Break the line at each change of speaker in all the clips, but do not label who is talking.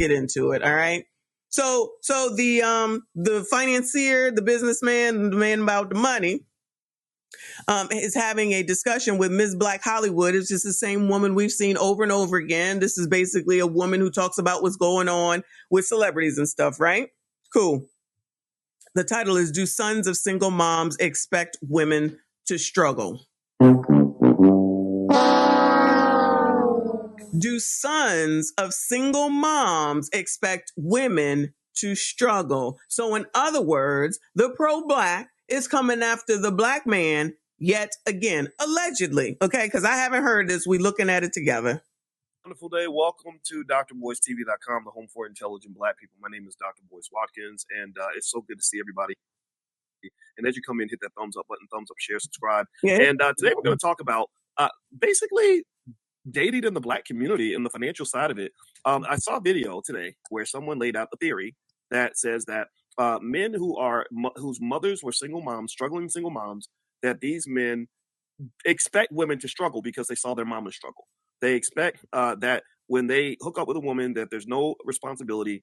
get into it. All right. So the financier, the businessman, the man about the money, is having a discussion with Ms. Black Hollywood. It's just the same woman we've seen over and over again. This is basically a woman who talks about what's going on with celebrities and stuff, right? Cool. The title is, Do Sons of Single Moms Expect Women to Struggle? Do sons of single moms expect women to struggle? So in other words, the pro-black is coming after the black man yet again, allegedly. Okay, because I haven't heard this. We're looking at it together.
Wonderful day. Welcome to drboycetv.com, the home for intelligent Black people. My name is Dr. Boyce Watkins, and it's so good to see everybody. And as you come in, hit that thumbs up button, thumbs up, share, subscribe. Yeah. And today we're going to talk about basically dating in the Black community and the financial side of it. I saw a video today where someone laid out the theory that says that men whose mothers were single moms, struggling single moms, that these men expect women to struggle because they saw their mamas struggle. They expect that when they hook up with a woman, that there's no responsibility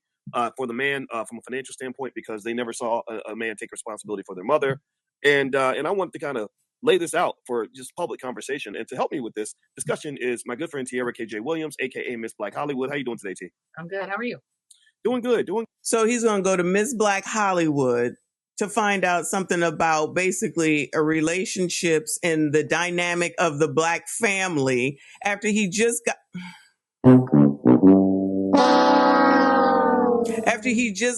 for the man from a financial standpoint because they never saw a man take responsibility for their mother. And I wanted to kind of lay this out for just public conversation. And to help me with this discussion is my good friend Tiara KJ Williams, aka Miss Black Hollywood. How you doing today, T?
I'm good. How are you?
Doing good.
So he's going to go to Miss Black Hollywood to find out something about basically relationships and the dynamic of the Black family after he just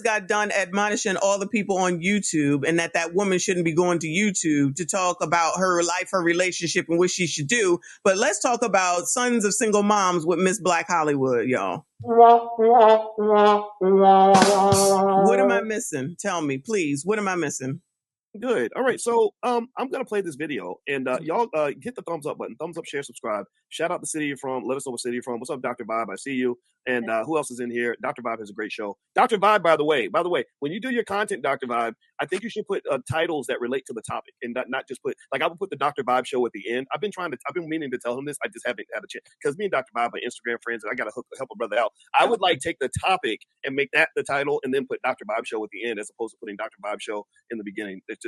got done admonishing all the people on YouTube and that woman shouldn't be going to YouTube to talk about her life, her relationship, and what she should do. But let's talk about sons of single moms with Miss Black Hollywood, y'all. What am I missing? Tell me, please. What am I missing?
Good. All right. So I'm going to play this video and y'all hit the thumbs up button, thumbs up, share, subscribe. Shout out the city you're from. Let us know what city you're from. What's up, Dr. Vibe? I see you. And who else is in here? Dr. Vibe has a great show. Dr. Vibe, by the way, when you do your content, Dr. Vibe, I think you should put titles that relate to the topic and not just put, like I would put the Dr. Vibe show at the end. I've been meaning to tell him this. I just haven't had a chance because me and Dr. Vibe are Instagram friends and I got to help a brother out. I would like take the topic and make that the title and then put Dr. Vibe show at the end as opposed to putting Dr. Vibe show in the beginning. It's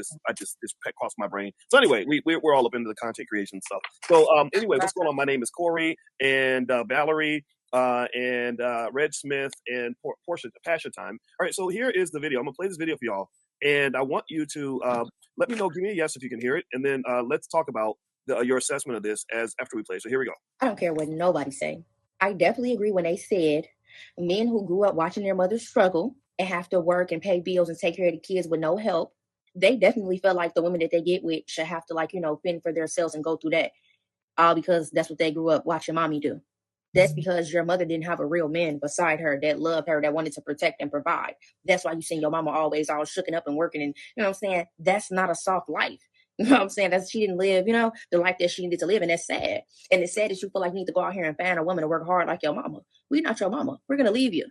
crossed my brain. So anyway, we're all up into the content creation stuff. So anyway, what's going on? My name is Corey and Valerie and Red Smith and Portia Pasha Time. All right, so here is the video. I'm gonna play this video for y'all, and I want you to let me know. Give me a yes if you can hear it, and then let's talk about your assessment of this after we play. So here we go.
I don't care what nobody say. I definitely agree when they said men who grew up watching their mothers struggle and have to work and pay bills and take care of the kids with no help. They definitely feel like the women that they get with should have to, fend for themselves and go through that. All because that's what they grew up watching mommy do. That's because your mother didn't have a real man beside her that loved her, that wanted to protect and provide. That's why you seen your mama always all shooken up and working. And you know what I'm saying? That's not a soft life. You know what I'm saying? She didn't live, the life that she needed to live. And that's sad. And it's sad that you feel like you need to go out here and find a woman to work hard like your mama. We're not your mama. We're going to leave you.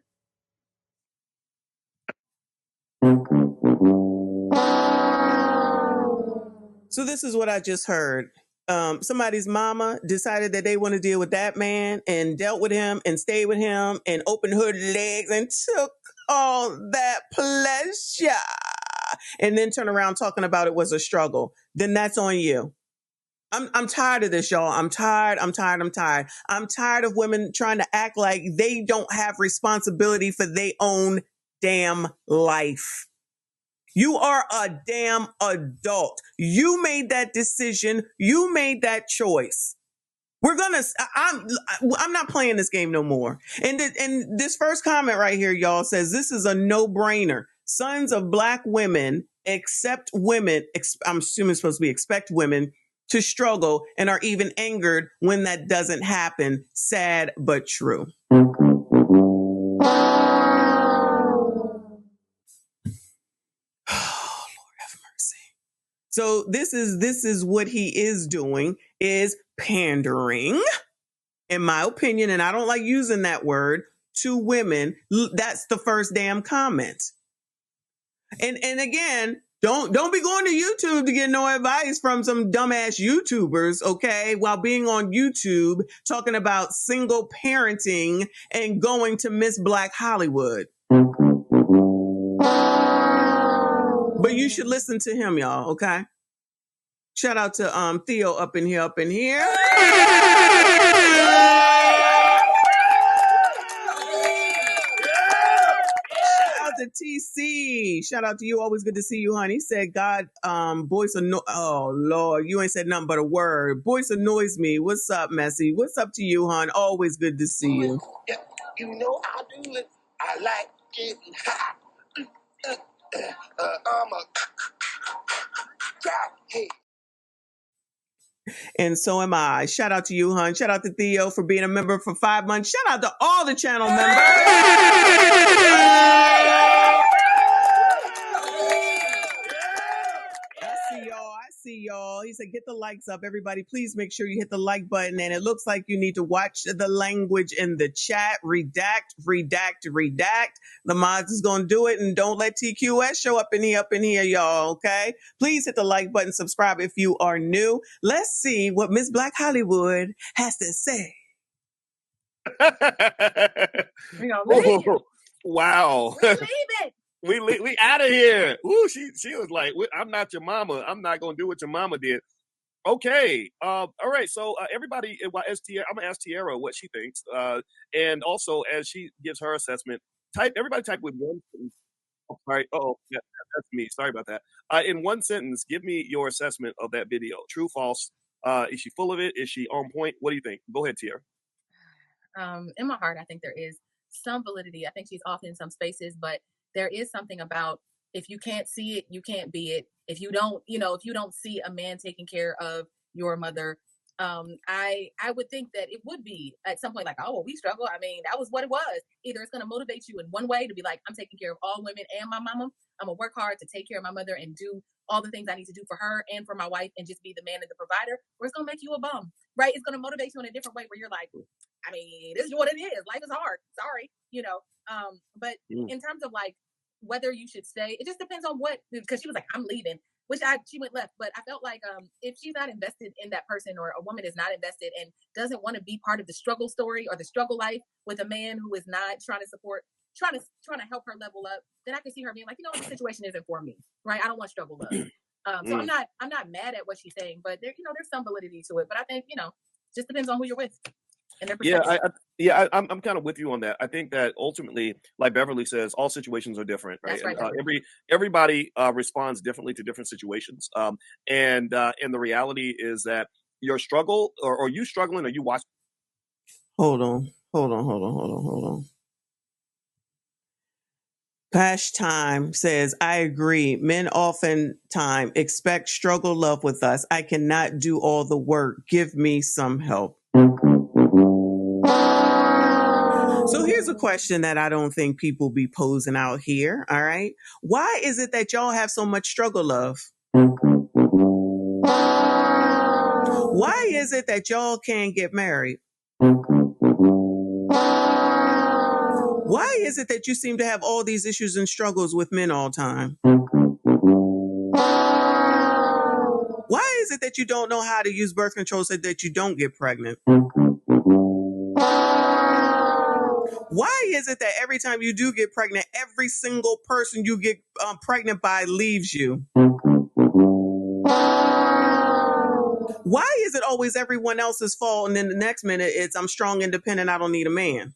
So this is what I just heard. Somebody's mama decided that they want to deal with that man and dealt with him and stayed with him and opened her legs and took all that pleasure and then turn around talking about it was a struggle. Then that's on you. I'm tired of this, y'all. I'm tired of women trying to act like they don't have responsibility for their own damn life. You are a damn adult. You made that decision. You made that choice. I'm not playing this game no more. And this first comment right here, y'all, says this is a no-brainer. Sons of Black women accept women, I'm assuming it's supposed to be expect women to struggle and are even angered when that doesn't happen. Sad but true. So this is what he is doing, is pandering, in my opinion, and I don't like using that word, to women. That's the first damn comment. And again, Don't be going to YouTube to get no advice from some dumbass YouTubers, okay? While being on YouTube talking about single parenting and going to Miss Black Hollywood. But you should listen to him, y'all, okay? Shout out to Theo up in here. To TC. Shout out to you. Always good to see you, honey. He said, God, Boyce oh, Lord, you ain't said nothing but a word. Boyce annoys me. What's up, Messy? What's up to you, hon? Always good to see you.
Yeah, you know I do it. I like getting hot. I'm a crackhead.
And so am I. Shout out to you, hon. Shout out to Theo for being a member for 5 months. Shout out to all the channel members. I see y'all. He said, get the likes up. Everybody, please make sure you hit the like button. And it looks like you need to watch the language in the chat. Redact. The mods is going to do it. And don't let TQS show up in here, y'all. Okay? Please hit the like button. Subscribe if you are new. Let's see what Miss Black Hollywood has to say.
Wow. We out of here. Ooh, she was like, I'm not your mama. I'm not gonna do what your mama did. Okay. All right. So everybody, I'm gonna ask Tiara what she thinks. And also as she gives her assessment, everybody type with one sentence. Oh, sorry. Yeah, that's me. Sorry about that. In one sentence, give me your assessment of that video. True, false. Is she full of it? Is she on point? What do you think? Go ahead, Tiara.
In my heart, I think there is some validity. I think she's off in some spaces, but there is something about if you can't see it, you can't be it. If you don't, if you don't see a man taking care of your mother, I would think that it would be at some point like, oh, well, we struggle. I mean, that was what it was. Either it's going to motivate you in one way to be like, I'm taking care of all women and my mama. I'm going to work hard to take care of my mother and do all the things I need to do for her and for my wife and just be the man and the provider, or it's going to make you a bum, right? It's going to motivate you in a different way where you're like, I mean, this is what it is. Life is hard. Sorry, but in terms of like whether you should stay, it just depends on what, because she was like, I'm leaving, she went left. But I felt like if she's not invested in that person, or a woman is not invested and doesn't want to be part of the struggle story or the struggle life with a man who is not trying to help her level up, then I can see her being like, the situation isn't for me, right? I don't want struggle love. So I'm not mad at what she's saying, but there's some validity to it. But I think, just depends on who you're with.
I'm kind of with you on that. I think that ultimately, like Beverly says, all situations are different, right?
That's right.
And, everybody responds differently to different situations. And the reality is that your struggle, or you struggling, or you watch.
Hold on. Pash Time says, I agree. Men oftentimes expect struggle love with us. I cannot do all the work. Give me some help. So here's a question that I don't think people be posing out here. All right. Why is it that y'all have so much struggle love? Why is it that y'all can't get married? Why is it that you seem to have all these issues and struggles with men all the time? Why is it that you don't know how to use birth control so that you don't get pregnant? Why is it that every time you do get pregnant, every single person you get pregnant by leaves you? Why is it always everyone else's fault, and then the next minute it's I'm strong, independent, I don't need a man?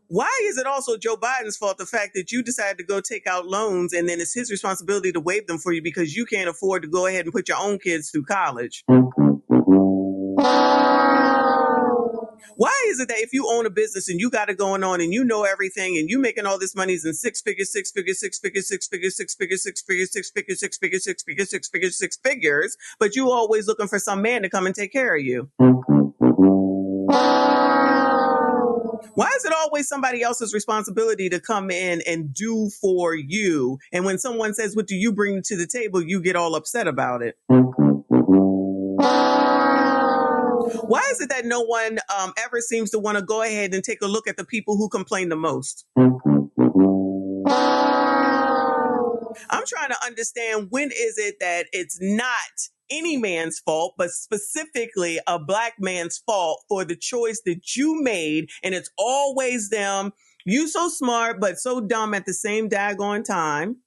Why is it also Joe Biden's fault, the fact that you decided to go take out loans and then it's his responsibility to waive them for you because you can't afford to go ahead and put your own kids through college? Why is it that if you own a business and you got it going on and you know everything and you making all this money in six figures, but you always looking for some man to come and take care of you? Why is it always somebody else's responsibility to come in and do for you? And when someone says, what do you bring to the table? You get all upset about it. Why is it that no one ever seems to want to go ahead and take a look at the people who complain the most? I'm trying to understand, when is it that it's not any man's fault, but specifically a black man's fault for the choice that you made, and it's always them. You so smart, but so dumb at the same daggone time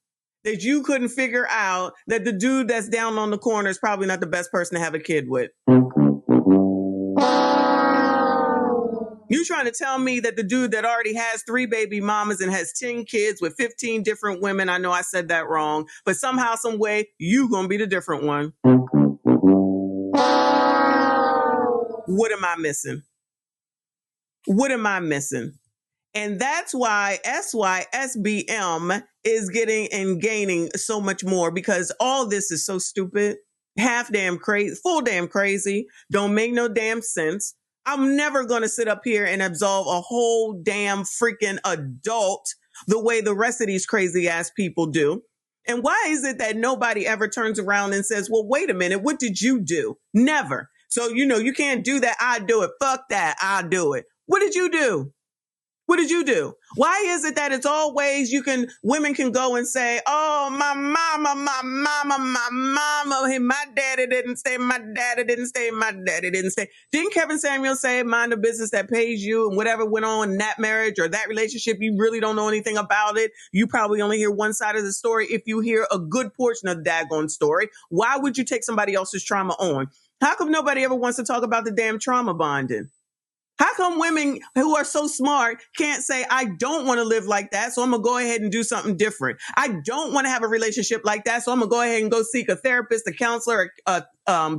that you couldn't figure out that the dude that's down on the corner is probably not the best person to have a kid with. You trying to tell me that the dude that already has 3 baby mamas and has 10 kids with 15 different women, I know I said that wrong, but somehow, some way, you gonna be the different one. What am I missing? What am I missing? And that's why SYSBM is getting and gaining so much more, because all this is so stupid, half damn crazy, full damn crazy, don't make no damn sense. I'm never going to sit up here and absolve a whole damn freaking adult the way the rest of these crazy ass people do. And why is it that nobody ever turns around and says, well, wait a minute, what did you do? Never. So, you can't do that. I do it. Fuck that. I'll do it. What did you do? What did you do? Why is it that it's always women can go and say, oh, my mama, my daddy didn't stay, my daddy didn't stay, my daddy didn't stay. Didn't Kevin Samuel say, mind the business that pays you, and whatever went on in that marriage or that relationship, you really don't know anything about it. You probably only hear one side of the story. If you hear a good portion of the daggone story, why would you take somebody else's trauma on? How come nobody ever wants to talk about the damn trauma bonding? How come women who are so smart can't say, I don't want to live like that, so I'm going to go ahead and do something different? I don't want to have a relationship like that, so I'm going to go ahead and go seek a therapist, a counselor, a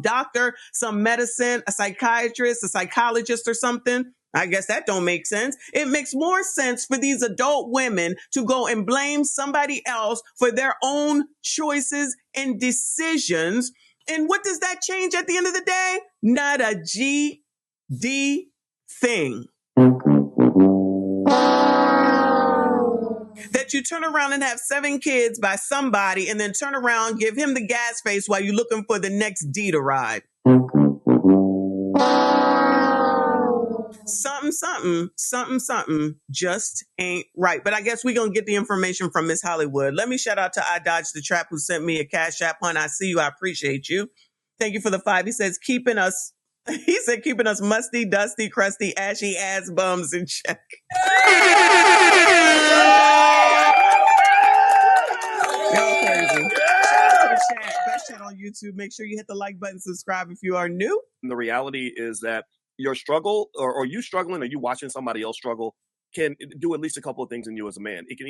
doctor, some medicine, a psychiatrist, a psychologist or something. I guess that don't make sense. It makes more sense for these adult women to go and blame somebody else for their own choices and decisions. And what does that change at the end of the day? Not a GD thing. That you turn around and have 7 kids by somebody and then turn around, give him the gas face while you're looking for the next D to ride. Something just ain't right. But I guess we're going to get the information from Miss Hollywood. Let me shout out to I Dodge the Trap, who sent me a Cash App. Hun, I see you. I appreciate you. Thank you for the 5. He says, keeping us musty, dusty, crusty, ashy ass bums in check. Y'all crazy. Shout out to the chat. Best chat on YouTube. Make sure you hit the like button, subscribe if you are new.
And the reality is that your struggle or you struggling or you watching somebody else struggle can do at least a couple of things in you as a man. It can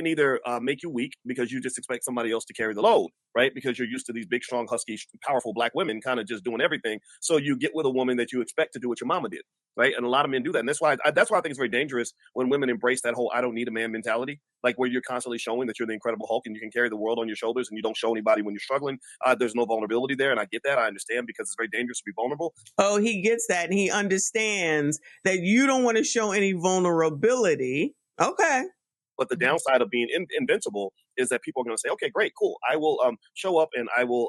either make you weak because you just expect somebody else to carry the load, right? Because you're used to these big, strong, husky, powerful black women kind of just doing everything. So you get with a woman that you expect to do what your mama did, right? And a lot of men do that. And that's why I think it's very dangerous when women embrace that whole I don't need a man mentality, like where you're constantly showing that you're the Incredible Hulk and you can carry the world on your shoulders and you don't show anybody when you're struggling. There's no vulnerability there. And I get that. I understand, because it's very dangerous to be vulnerable.
Oh, he gets that. And he understands that you don't want to show any vulnerability. Okay.
But the downside of being invincible is that people are going to say, okay, great, cool. I will show up and I will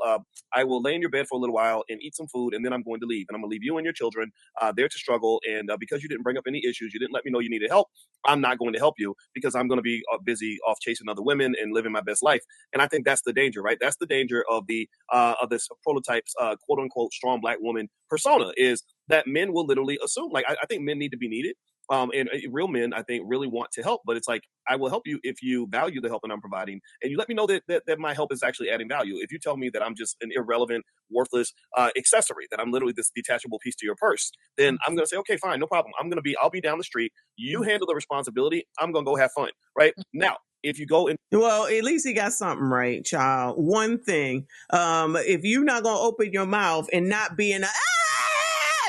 lay in your bed for a little while and eat some food, and then I'm going to leave. And I'm going to leave you and your children there to struggle. And because you didn't bring up any issues, you didn't let me know you needed help, I'm not going to help you because I'm going to be busy off chasing other women and living my best life. And I think that's the danger, right? That's the danger of this prototype's quote unquote strong black woman persona, is that men will literally assume, like, I think men need to be needed. And real men, I think, really want to help, but it's like, I will help you if you value the help that I'm providing, and you let me know that my help is actually adding value. If you tell me that I'm just an irrelevant, worthless accessory, that I'm literally this detachable piece to your purse, then I'm going to say, okay, fine, no problem. I'll be down the street. You handle the responsibility. I'm going to go have fun, right? Now, if you go in.
Well, at least he got something right, child. One thing, if you're not going to open your mouth and not be in a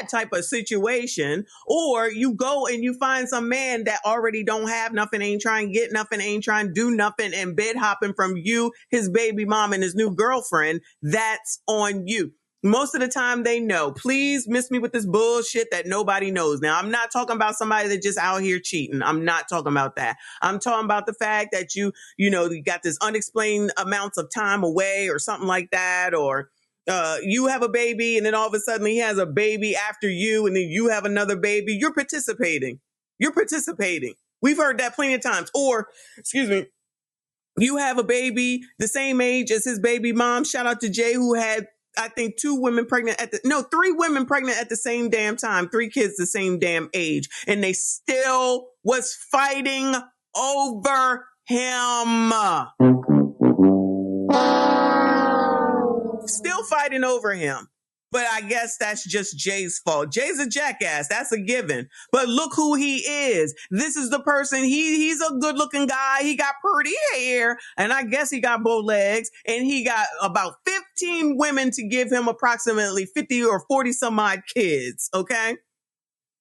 type of situation, or you go and you find some man that already don't have nothing, ain't trying to get nothing, ain't trying to do nothing, and bed hopping from you, his baby mom, and his new girlfriend, that's on you. Most of the time they know. Please miss me with this bullshit that nobody knows. Now, I'm not talking about somebody that just out here cheating. I'm not talking about that. I'm talking about the fact that you got this unexplained amounts of time away or something like that, or you have a baby and then all of a sudden he has a baby after you, and then you have another baby. You're participating. We've heard that plenty of times. Or, excuse me, You have a baby the same age as his baby mom. Shout out to Jay, who had, I think, 3 women pregnant at the same damn time, 3 kids the same damn age. And they still was fighting over him. Still fighting over him. But I guess that's just Jay's fault. Jay's a jackass. That's a given. But look who he is. This is the person. He's a good looking guy. He got pretty hair. And I guess he got bow legs. And he got about 15 women to give him approximately 50 or 40 some odd kids. Okay.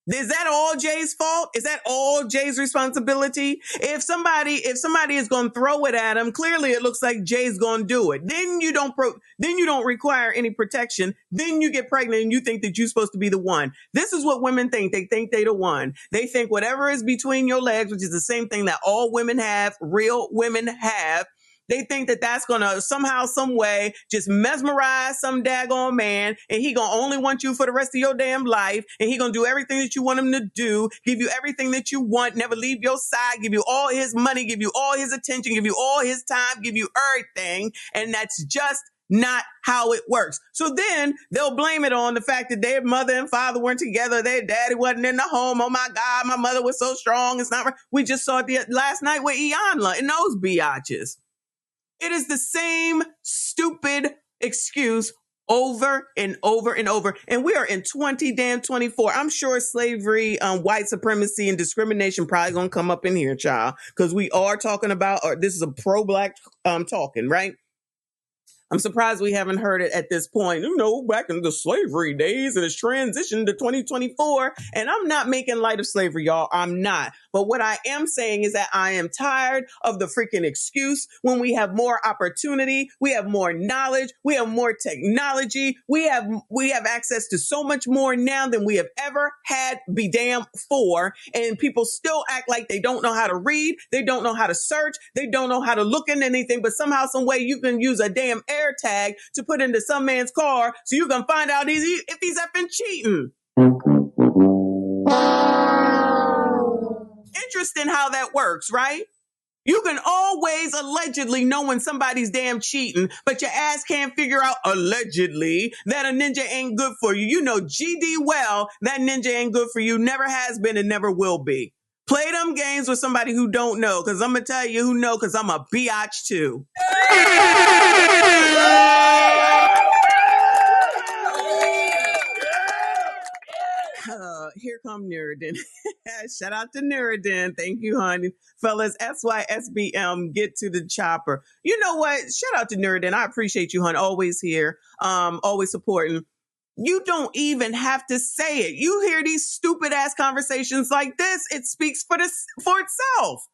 Is that all Jay's fault? Is that all Jay's responsibility? If somebody is going to throw it at him, clearly it looks like Jay's going to do it. Then you don't require any protection. Then you get pregnant and you think that you're supposed to be the one. This is what women think. They think they're the one. They think whatever is between your legs, which is the same thing that all women have, real women have. They think that that's going to somehow, some way just mesmerize some daggone man, and he going to only want you for the rest of your damn life, and he going to do everything that you want him to do, give you everything that you want, never leave your side, give you all his money, give you all his attention, give you all his time, give you everything, and that's just not how it works. So then they'll blame it on the fact that their mother and father weren't together. Their daddy wasn't in the home. Oh my God, my mother was so strong. It's not right. We just saw it last night with Iyanla and those biatches. It is the same stupid excuse over and over and over. And we are in 2024. I'm sure slavery, white supremacy and discrimination probably going to come up in here, child, because we are talking about, or this is a pro-black talking, right? I'm surprised we haven't heard it at this point. You know, back in the slavery days, and it's transitioned to 2024. And I'm not making light of slavery, y'all. I'm not. But what I am saying is that I am tired of the freaking excuse when we have more opportunity, we have more knowledge, we have more technology, we have access to so much more now than we have ever had be damn for. And people still act like they don't know how to read, they don't know how to search, they don't know how to look in anything, but somehow, some way you can use a damn air tag to put into some man's car so you can find out if he's effing cheating. Interesting how that works, right? You can always allegedly know when somebody's damn cheating, but your ass can't figure out allegedly that a ninja ain't good for you. You know GD well that ninja ain't good for you, never has been and never will be. Play them games with somebody who don't know, because I'm going to tell you who know, because I'm a biatch too. Here come Nuruddin. Shout out to Nuruddin. Thank you, honey. Fellas, SYSBM, get to the chopper. You know what? Shout out to Nuruddin. I appreciate you, hon. Always here. Always supporting. You don't even have to say it. You hear these stupid ass conversations like this. It speaks for itself.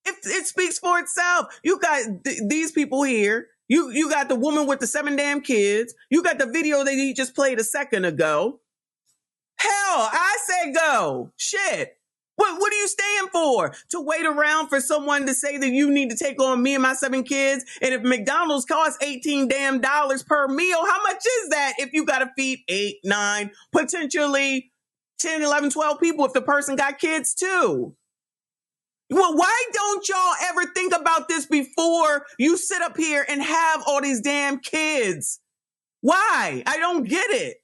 It speaks for itself. You got these people here. You got the woman with the 7 damn kids. You got the video that he just played a second ago. Hell, I say go. Shit. What are you staying for? To wait around for someone to say that you need to take on me and my 7 kids? And if McDonald's costs $18 damn per meal, how much is that if you got to feed 8, 9, potentially 10, 11, 12 people if the person got kids too? Well, why don't y'all ever think about this before you sit up here and have all these damn kids? Why? I don't get it.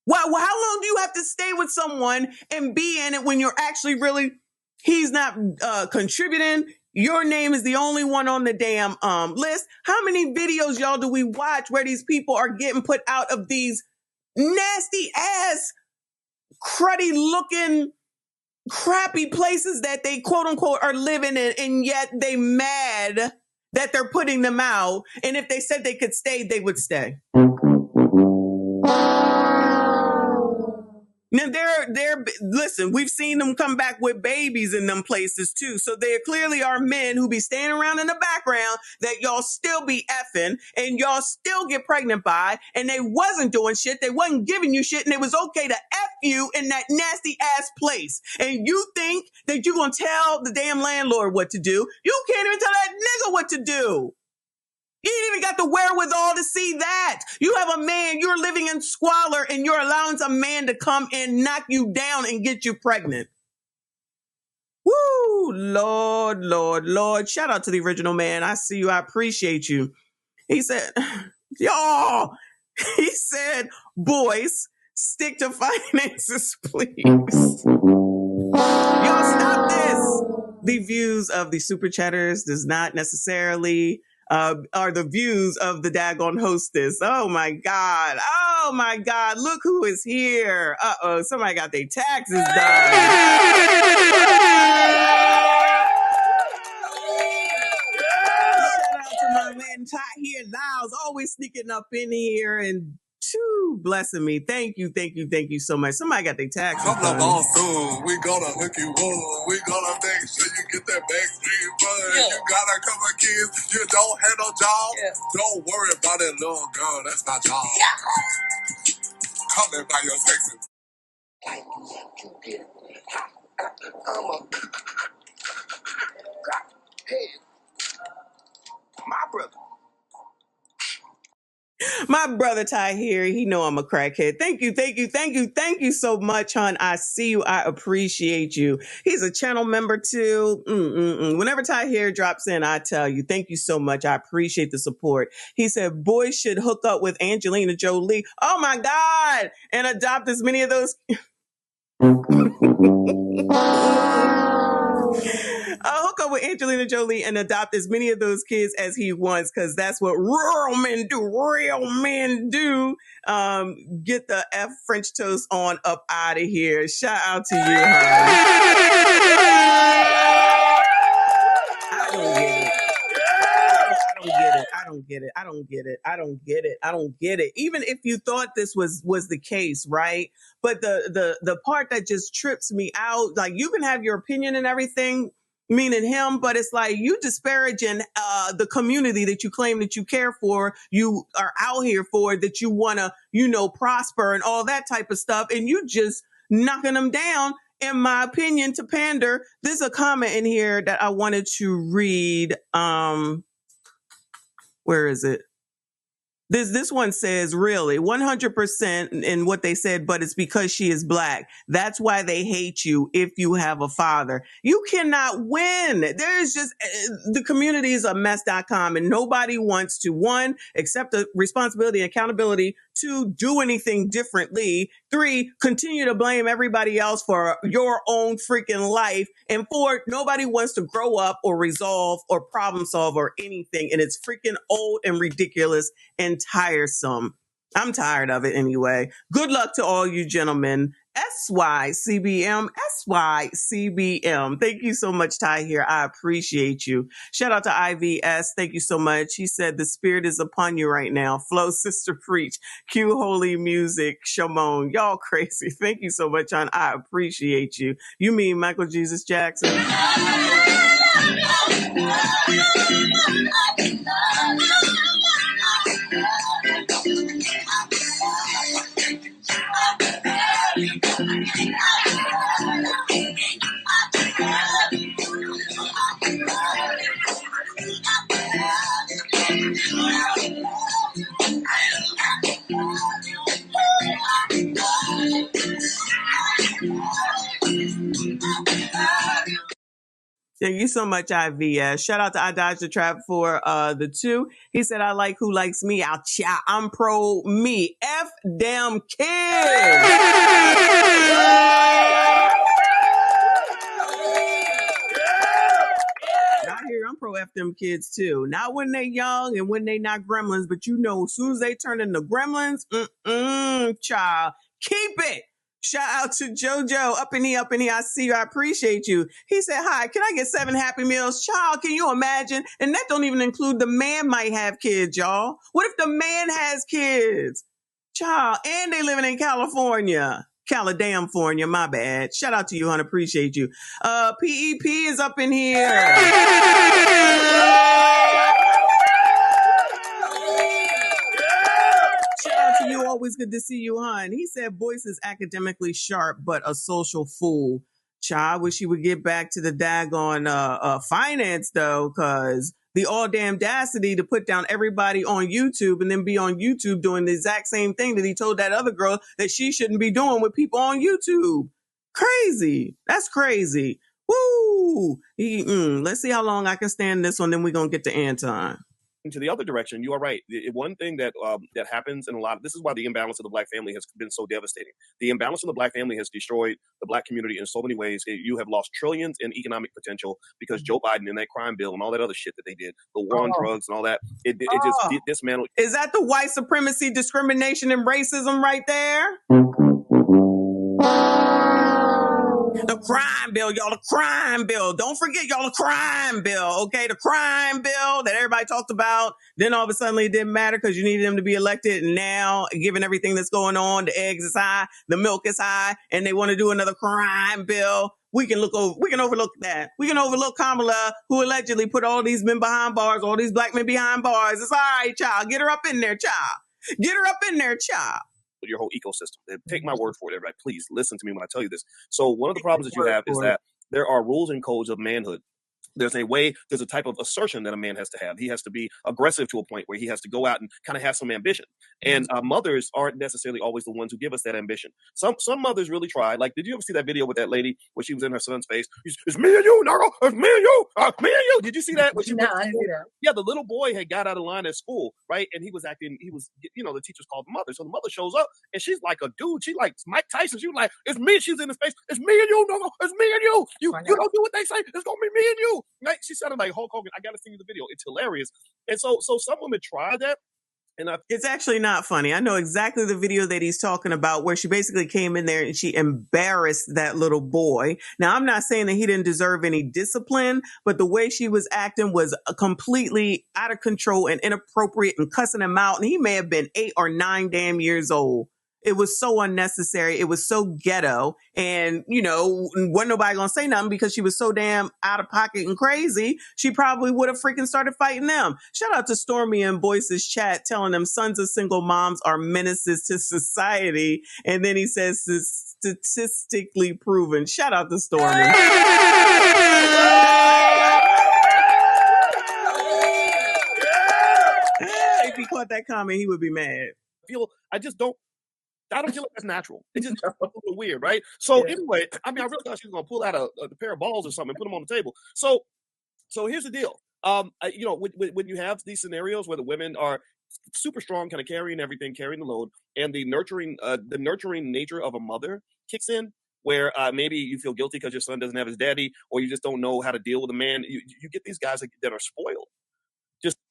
Well, how long do you have to stay with someone and be in it when you're actually he's not contributing? Your name is the only one on the damn list. How many videos, y'all, do we watch where these people are getting put out of these nasty ass, cruddy looking, crappy places that they quote unquote are living in, and yet they mad that they're putting them out. And if they said they could stay, they would stay. Now listen, we've seen them come back with babies in them places too. So there clearly are men who be standing around in the background that y'all still be effing and y'all still get pregnant by, and they wasn't doing shit. They wasn't giving you shit, and it was okay to F you in that nasty ass place. And you think that you're going to tell the damn landlord what to do. You can't even tell that nigga what to do. You ain't even got the wherewithal to see that. You have a man, you're living in squalor, and you're allowing some man to come and knock you down and get you pregnant. Woo, Lord, Lord, Lord. Shout out to the original man. I see you. I appreciate you. He said, y'all, he said, Boyce, stick to finances, please. Y'all stop this. The views of the super chatters does not necessarily are the views of the daggone hostess. Oh my God. Oh my God. Look who is here. Uh-oh. Somebody got their taxes done. Shout out to my man Ty here, Lyles, always sneaking up in here and blessing me. Thank you, thank you, thank you so much. Somebody got their taxes
Couple of
done.
balls soon. We gonna hook you up. We gonna make sure you get that backstreet money. Yeah. You got a couple of kids. You don't have no job. Yeah. Don't worry about that little girl. That's my job. Yeah. Come in by your taxes.
Hey, my brother.
My brother Ty here, he know I'm a crackhead. Thank you, thank you, thank you, thank you so much, hon. I see you. I appreciate you. He's a channel member too. Whenever Ty here drops in, I tell you, thank you so much. I appreciate the support. He said, boys should hook up with Angelina Jolie. Oh my God. And adopt as many of those. Hook up with Angelina Jolie and adopt as many of those kids as he wants, because that's what real men do. Real men do. Get the F French toast on up out of here. Shout out to you, I don't get it. I don't get it. Even if you thought this was the case, right? But the part that just trips me out, like, you can have your opinion and everything, meaning him, but it's like you disparaging the community that you claim that you care for, you are out here for, that you want to, prosper and all that type of stuff, and you just knocking them down. In my opinion, to pander. There's a comment in here that I wanted to read. Where is it? This one says, really, 100% in what they said, but it's because she is black. That's why they hate you if you have a father. You cannot win. There's just, the community is a mess.com, and nobody wants to, one, accept the responsibility and accountability, two, do anything differently, three, continue to blame everybody else for your own freaking life, and four, nobody wants to grow up or resolve or problem solve or anything, and it's freaking old and ridiculous and tiresome. I'm tired of it anyway. Good luck to all you gentlemen. SYCBM. Thank you so much, Ty here. I appreciate you. Shout out to IVS. Thank you so much. He said the spirit is upon you right now. Flow, sister, preach. Cue holy music. Shimon. Y'all crazy. Thank you so much, hon. I appreciate you. You mean Michael Jesus Jackson? Thank you so much, IVS. Shout out to I Dodged the Trap for the 2. He said, I like who likes me. I'm pro me. F damn kids. Out here, I'm pro F them kids too. Not when they young and when they not gremlins, but as soon as they turn into gremlins, child, keep it. Shout out to JoJo. Up in here. I see you. I appreciate you. He said, hi, can I get 7 Happy Meals? Child, can you imagine? And that don't even include the man might have kids, y'all. What if the man has kids? Child, and they living in California. California, my bad. Shout out to you, hon. Appreciate you. PEP is up in here. Shout out to you. Always good to see you, hon. He said Boyce is academically sharp, but a social fool. Child, wish he would get back to the daggone finance, though, because the all damn audacity to put down everybody on YouTube and then be on YouTube doing the exact same thing that he told that other girl that she shouldn't be doing with people on YouTube. Crazy. That's crazy. Woo! Let's see how long I can stand this one. Then we're gonna get to Anton.
To the other direction, you are right. One thing that that happens in a lot of this is why the imbalance of the Black family has been so devastating. The imbalance of the Black family has destroyed the Black community in so many ways. You have lost trillions in economic potential because Joe Biden and that crime bill and all that other shit that they did, the war on drugs and all that, it just dismantled.
Is that the white supremacy, discrimination, and racism right there? The crime bill, y'all, the crime bill. Don't forget, y'all, the crime bill, okay? The crime bill that everybody talked about. Then all of a sudden it didn't matter because you needed them to be elected. And now, given everything that's going on, the eggs is high, the milk is high, and they want to do another crime bill. We can overlook that. We can overlook Kamala, who allegedly put all these men behind bars, all these Black men behind bars. It's all right, child. Get her up in there, child. Get her up in there, child.
Your whole ecosystem. Take my word for it, everybody. Please listen to me when I tell you this. So one of the problems that you have is that there are rules and codes of manhood. There's a type of assertion that a man has to have. He has to be aggressive to a point where he has to go out and kind of have some ambition. And mothers aren't necessarily always the ones who give us that ambition. Some mothers really try. Like, did you ever see that video with that lady where she was in her son's face? It's me and you, Nuggle. It's me and you. Me and you. Did you see that?
No, I didn't see that.
Yeah, the little boy had got out of line at school, right? And the teachers called the mother. So the mother shows up and she's like a dude. She like Mike Tyson. She was like, it's me. She's in his face. It's me and you, Nuggle. It's me and you. You don't do what they say. It's going to be me and you. Right? She sounded like Hulk Hogan. I got to send you the video. It's hilarious. And so some women try that. And
it's actually not funny. I know exactly the video that he's talking about where she basically came in there and she embarrassed that little boy. Now, I'm not saying that he didn't deserve any discipline, but the way she was acting was completely out of control and inappropriate and cussing him out. And he may have been 8 or 9 damn years old. It was so unnecessary. It was so ghetto. And, wasn't nobody going to say nothing because she was so damn out of pocket and crazy. She probably would have freaking started fighting them. Shout out to Stormy and Boyce's chat telling them sons of single moms are menaces to society. And then he says statistically proven. Shout out to Stormy. If he caught that comment, he would be mad.
I don't feel like that's natural. It's just a little weird, right? So anyway, I really thought she was going to pull out a pair of balls or something and put them on the table. So here's the deal. When you have these scenarios where the women are super strong, kind of carrying everything, carrying the load, and the nurturing nature of a mother kicks in, where maybe you feel guilty because your son doesn't have his daddy, or you just don't know how to deal with a man. You get these guys that are spoiled.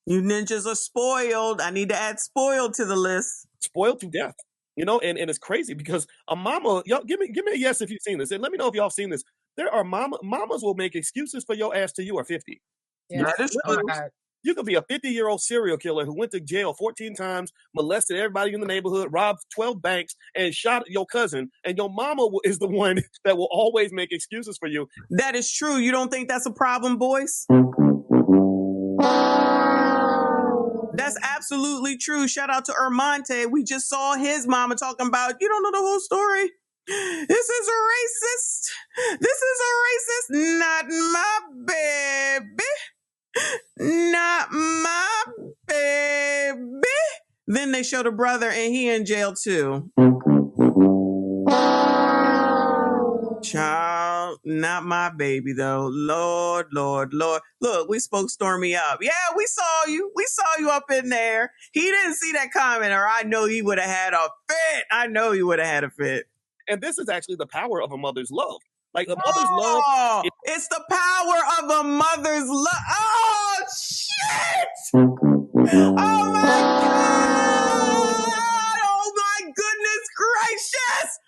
You ninjas are spoiled. I need to add spoiled to the list.
Spoiled to death. And it's crazy because a mama, y'all give me a yes if you've seen this, and let me know if y'all have seen this. There are mamas will make excuses for your ass till you are 50.
Yeah. Oh my God.
You could be a 50-year-old serial killer who went to jail 14 times, molested everybody in the neighborhood, robbed 12 banks, and shot your cousin, and your mama is the one that will always make excuses for you.
That is true. You don't think that's a problem, Boyce? That's absolutely true. Shout out to Ermonte. We just saw his mama talking about, you don't know the whole story. This is a racist. This is a racist. Not my baby. Not my baby. Then they show the brother and he in jail too. Child, not my baby though. Lord, Lord, Lord. Look, we spoke Stormy up. Yeah, we saw you. We saw you up in there. He didn't see that comment, or I know he would have had a fit. I know he would have had a fit.
And this is actually the power of a mother's love. Like a mother's love.
It's the power of a mother's love. Oh, shit. Oh, my God. Oh, my goodness gracious.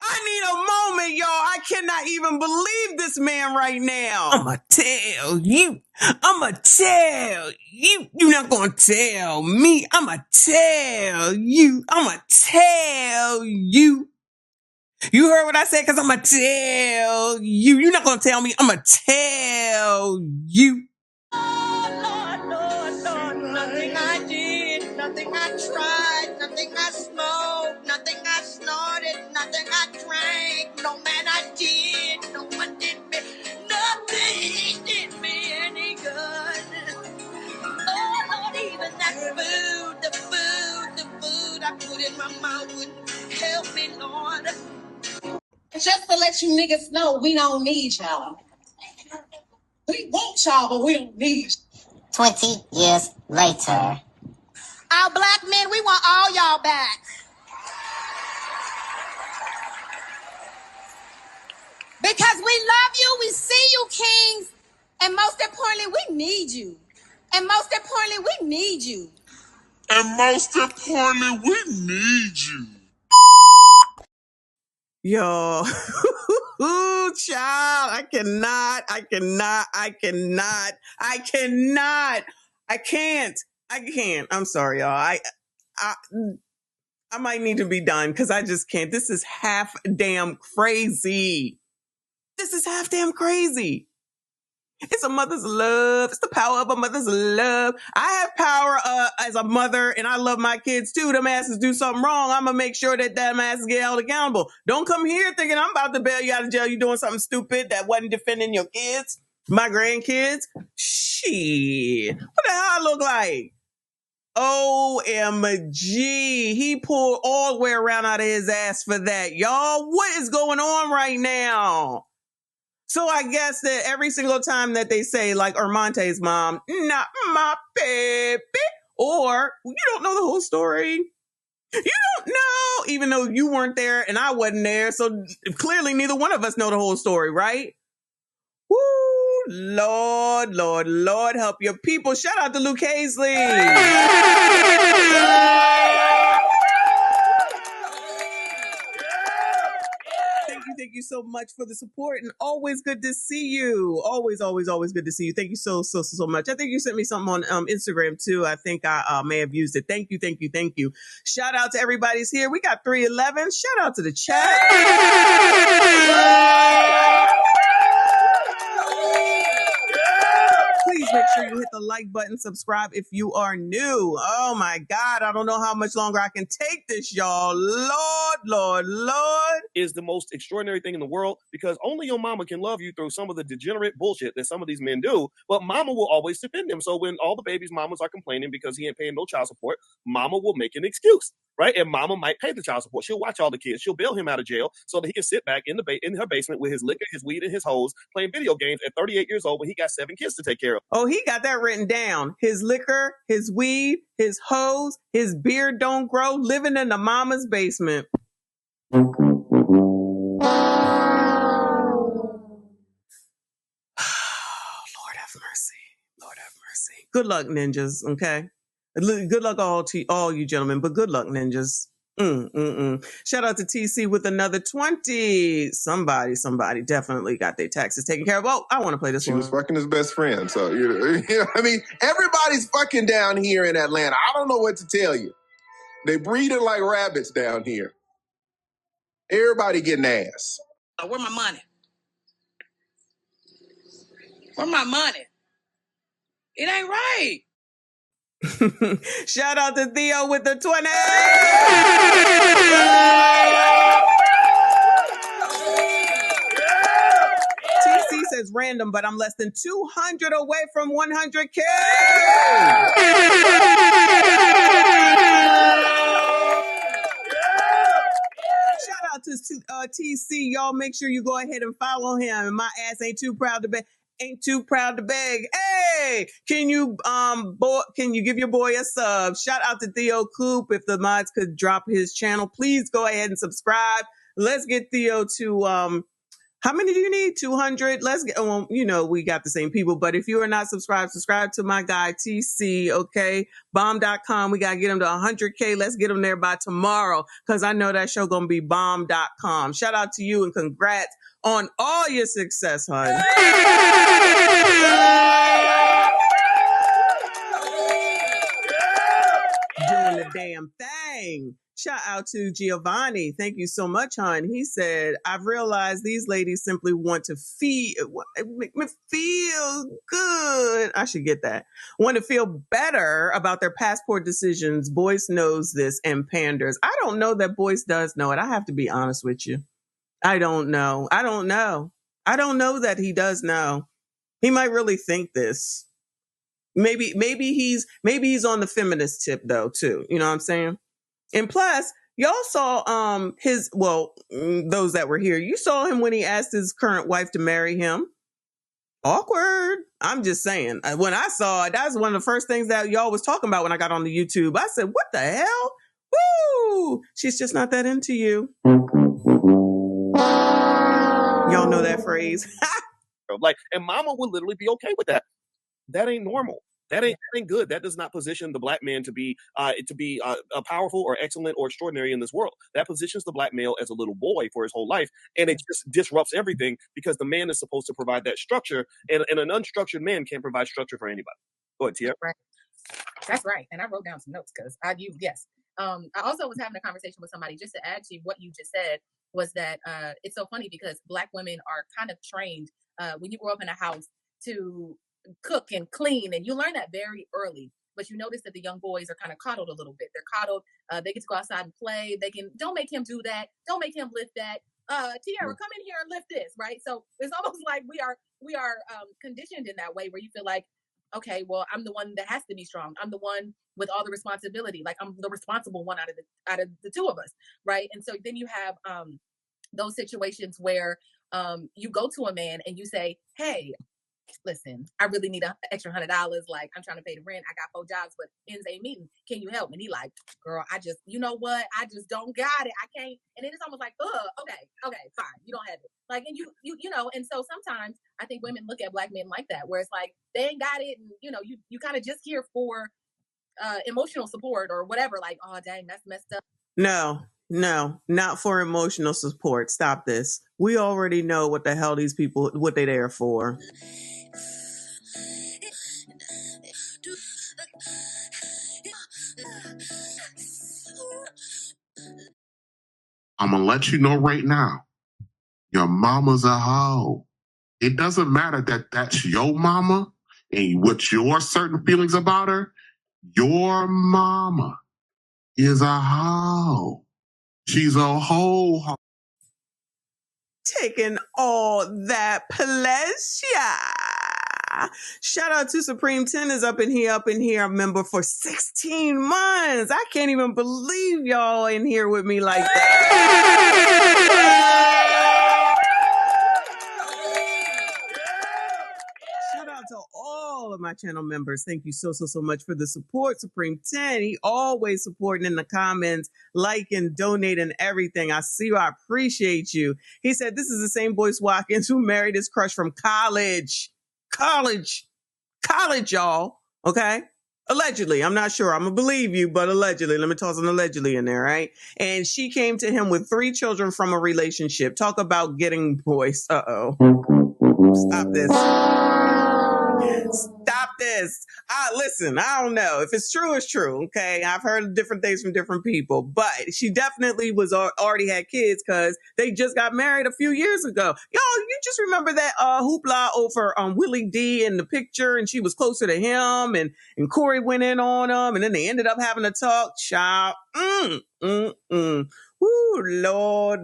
I need a moment, y'all. I cannot even believe this man right now. I'ma tell you. I'ma tell you. You're not gonna tell me. I'ma tell you. I'ma tell you. You heard what I said? Because I'ma tell you. You're not gonna tell me. I'ma tell you.
Oh, Lord, Lord, Lord. Nothing I did, nothing I tried, nothing I smoked, nothing I snorted, nothing I drank, no man I did, no one did me, nothing did me any good. Oh, Lord, even that food I put in my mouth wouldn't help me, Lord.
Just to let you niggas know, we don't need y'all.
We want y'all, but we don't need you.
20 years later.
Our black men, we want all y'all back. Because we love you, we see you, kings. And most importantly, we need you. And most importantly, we need you.
And most importantly, we need you.
Yo, child, I can't. I'm sorry, y'all. I might need to be done because I just can't. This is half damn crazy. It's a mother's love. It's the power of a mother's love. I have power as a mother, and I love my kids too. Them asses do something wrong, I'm going to make sure that them asses get held accountable. Don't come here thinking I'm about to bail you out of jail. You doing something stupid that wasn't defending your kids, my grandkids. Shit. What the hell I look like? OMG. He pulled all the way around out of his ass for that. Y'all, what is going on right now? So I guess that every single time that they say, like Armante's mom, not my baby, or you don't know the whole story. You don't know, even though you weren't there and I wasn't there. So clearly neither one of us know the whole story, right? Woo, Lord, help your people. Shout out to Luke Hazley. Thank you so much for the support, and always good to see you. Always good to see you. Thank you so much. I think you sent me something on Instagram too. I think I may have used it. Thank you. Shout out to everybody's here. We got 311. Shout out to the chat. Please make sure you hit the like button, subscribe if you are new. Oh my God, I don't know how much longer I can take this, y'all. Lord.
Is the most extraordinary thing in the world, because only your mama can love you through some of the degenerate bullshit that some of these men do, but mama will always defend them. So when all the babies' mamas are complaining because he ain't paying no child support, mama will make an excuse, right? And mama might pay the child support. She'll watch all the kids. She'll bail him out of jail so that he can sit back in her basement with his liquor, his weed, and his hoes playing video games at 38 years old when he got 7 kids to take care of.
Oh, he got that written down. His liquor, his weed, his hoes, his beard don't grow, living in the mama's basement. Lord have mercy. Good luck, ninjas, okay? Good luck all you gentlemen, but good luck, ninjas. Shout out to TC with another 20. Somebody definitely got their taxes taken care of. Oh, I want to play this one.
She was fucking his best friend. So, I mean, everybody's fucking down here in Atlanta. I don't know what to tell you. They breeding like rabbits down here. Everybody getting ass.
Where my money? Where my money? It ain't right.
Shout out to Theo with the 20. TC says random, but I'm less than 200 away from 100K. Shout out to TC. Y'all make sure you go ahead and follow him. My ass ain't too proud to beg. Hey, can you give your boy a sub? Shout out to Theo Coop. If the mods could drop his channel, please go ahead and subscribe. Let's get Theo to how many do you need? 200. Let's get, well, we got the same people, but if you are not subscribed, subscribe to my guy, TC, okay? Bomb.com. We got to get him to 100K. Let's get him there by tomorrow, because I know that show going to be bomb.com. Shout out to you and congrats on all your success, hon. Doing the damn thing. Shout out to Giovanni. Thank you so much, hon. He said, I've realized these ladies simply want to make me feel good. I should get that. Want to feel better about their passport decisions. Boyce knows this and panders. I don't know that Boyce does know it. I have to be honest with you. I don't know that he does know. He might really think this. Maybe he's on the feminist tip though, too. You know what I'm saying? And plus, y'all saw those that were here, you saw him when he asked his current wife to marry him. Awkward. I'm just saying. When I saw it, that's one of the first things that y'all was talking about when I got on the YouTube. I said, what the hell? Woo! She's just not that into you. Y'all know that phrase?
Like, and mama would literally be okay with that. That ain't normal. That ain't good. That does not position the black man to be powerful or excellent or extraordinary in this world. That positions the black male as a little boy for his whole life, and it just disrupts everything because the man is supposed to provide that structure, and an unstructured man can't provide structure for anybody. Go ahead, Tia.
Right. That's right. And I wrote down some notes because I also was having a conversation with somebody just to add to what you just said was that it's so funny because black women are kind of trained when you grow up in a house to cook and clean, and you learn that very early. But you notice that the young boys are kind of coddled a little bit. They're coddled. They get to go outside and play. Don't make him do that. Don't make him lift that. Tiara, come in here and lift this, right? So it's almost like we are conditioned in that way where you feel like, okay, well, I'm the one that has to be strong. I'm the one with all the responsibility. Like I'm the responsible one out of the two of us, right? And so then you have those situations where you go to a man and you say, hey, listen, I really need an extra $100. Like, I'm trying to pay the rent. I got 4 jobs, but ends ain't meeting. Can you help me? And he like, girl, you know what? I just don't got it. I can't. And then it's almost like, okay, fine. You don't have it. Like, and you know, and so sometimes I think women look at black men like that, where it's like, they ain't got it. And, you know, you kind of just here for emotional support or whatever. Like, oh, dang, that's messed up.
No, not for emotional support. Stop this. We already know what the hell these people, what they there for.
I'm going to let you know right now, your mama's a hoe. It doesn't matter that that's your mama and what your certain feelings about her. Your mama is a hoe. She's a hoe.
Taking all that pleasure. Shout out to Supreme 10 is up in here, a member for 16 months. I can't even believe y'all in here with me like that. Shout out to all of my channel members. Thank you so much for the support, Supreme 10. He always supporting in the comments, liking, donating, everything. I see you. I appreciate you. He said, this is the same Boyce Watkins who married his crush from college, y'all. Okay. Allegedly. I'm not sure. I'm going to believe you, but allegedly. Let me toss an allegedly in there, right? And she came to him with 3 children from a relationship. Talk about getting Boyce. Uh-oh. Stop this. Stop this. Listen, I don't know. If it's true, it's true. Okay. I've heard different things from different people, but she definitely already had kids because they just got married a few years ago. Y'all, you just remember that hoopla over Willie D in the picture, and she was closer to him, and Corey went in on him, and then they ended up having a talk. Child. Woo, Lord.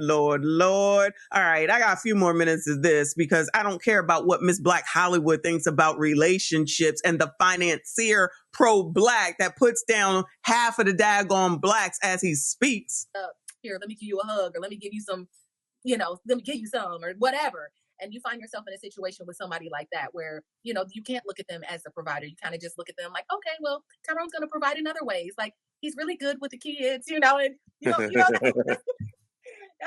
All right, I got a few more minutes of this because I don't care about what Miss Black Hollywood thinks about relationships and the financier pro-black that puts down half of the daggone blacks as he speaks.
Here, let me give you a hug, or let me give you some, let me give you some, or whatever. And you find yourself in a situation with somebody like that where, you can't look at them as a provider. You kind of just look at them like, okay, well, Tyrone's going to provide in other ways. Like, he's really good with the kids, and, that's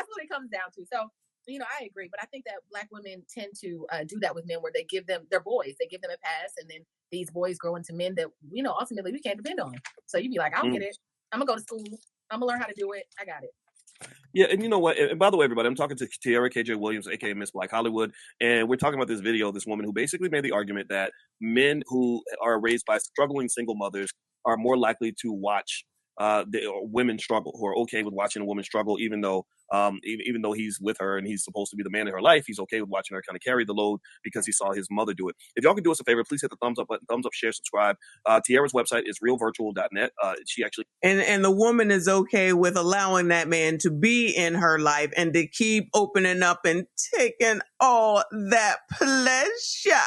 what it comes down to. So, I agree. But I think that black women tend to do that with men where they give them their boys. They give them a pass. And then these boys grow into men that, ultimately we can't depend on. So you'd be like, I'll get it. I'm going to go to school. I'm going to learn how to do it. I got it.
Yeah, and you know what? And by the way, everybody, I'm talking to Tiara KJ Williams, aka Miss Black Hollywood, and we're talking about this video of this woman who basically made the argument that men who are raised by struggling single mothers are more likely to watch women struggle, who are okay with watching a woman struggle, even though he's with her and he's supposed to be the man in her life. He's okay with watching her kind of carry the load because he saw his mother do it. If y'all can do us a favor, please hit the thumbs up button, thumbs up, share, subscribe. Tiara's website is realvirtual.net. She actually
and the woman is okay with allowing that man to be in her life and to keep opening up and taking all that pleasure.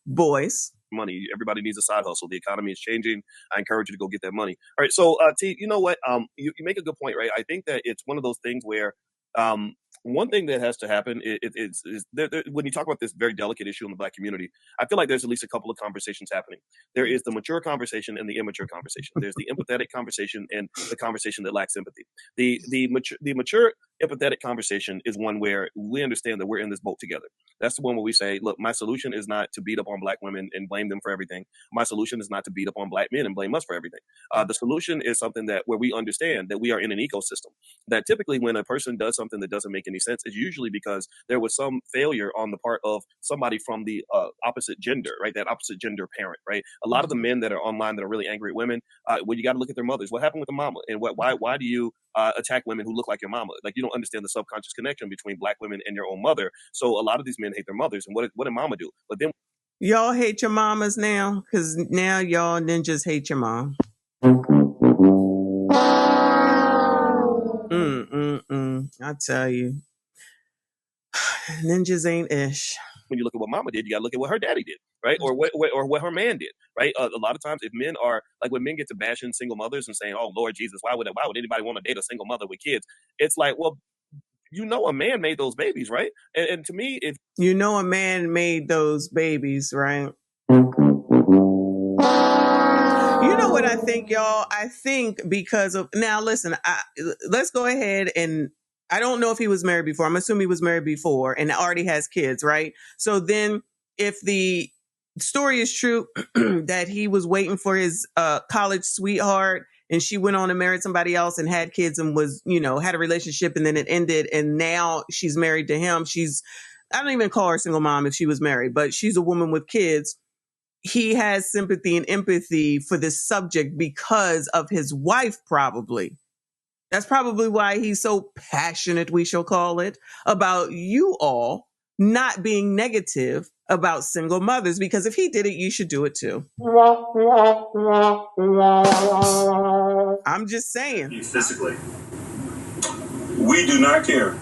Boyce.
Money. Everybody needs a side hustle. The economy is changing. I encourage you to go get that money. All right. So, T, you know what? You make a good point, right? I think that it's one of those things where one thing that has to happen is when you talk about this very delicate issue in the Black community, I feel like there's at least a couple of conversations happening. There is the mature conversation and the immature conversation. There's the empathetic conversation and the conversation that lacks empathy. The mature empathetic conversation is one where we understand that we're in this boat together. That's the one where we say, look, my solution is not to beat up on Black women and blame them for everything. My solution is not to beat up on Black men and blame us for everything. The solution is something that where we understand that we are in an ecosystem, that typically when a person does something that doesn't make any sense, it's usually because there was some failure on the part of somebody from the opposite gender, right? That opposite gender parent, right? A lot of the men that are online that are really angry at women, well, you got to look at their mothers. What happened with the mama? And why do you attack women who look like your mama? Like, you don't understand the subconscious connection between Black women and your own mother. So a lot of these men hate their mothers. And what did mama do? But then
y'all hate your mamas now, because now y'all ninjas hate your mom. I tell you, ninjas ain't ish.
When you look at what mama did, you got to look at what her daddy did, right? Or what her man did, right? A lot of times, if men are like, when men get to bashing single mothers and saying, "Oh Lord Jesus, why would anybody want to date a single mother with kids?" It's like, well, you know, a man made those babies, right? And to me, if
you know, a man made those babies, right? You know what I think, y'all? I think because of, now listen, let's go ahead and, I don't know if he was married before. I'm assuming he was married before and already has kids, right? So then if the story is true that he was waiting for his college sweetheart and she went on and married somebody else and had kids and was, you know, had a relationship and then it ended and now she's married to him. I don't even call her a single mom if she was married, but she's a woman with kids. He has sympathy and empathy for this subject because of his wife, probably. That's probably why he's so passionate, we shall call it, about you all not being negative about single mothers, because if he did it, you should do it too. I'm just saying.
Physically. We do not care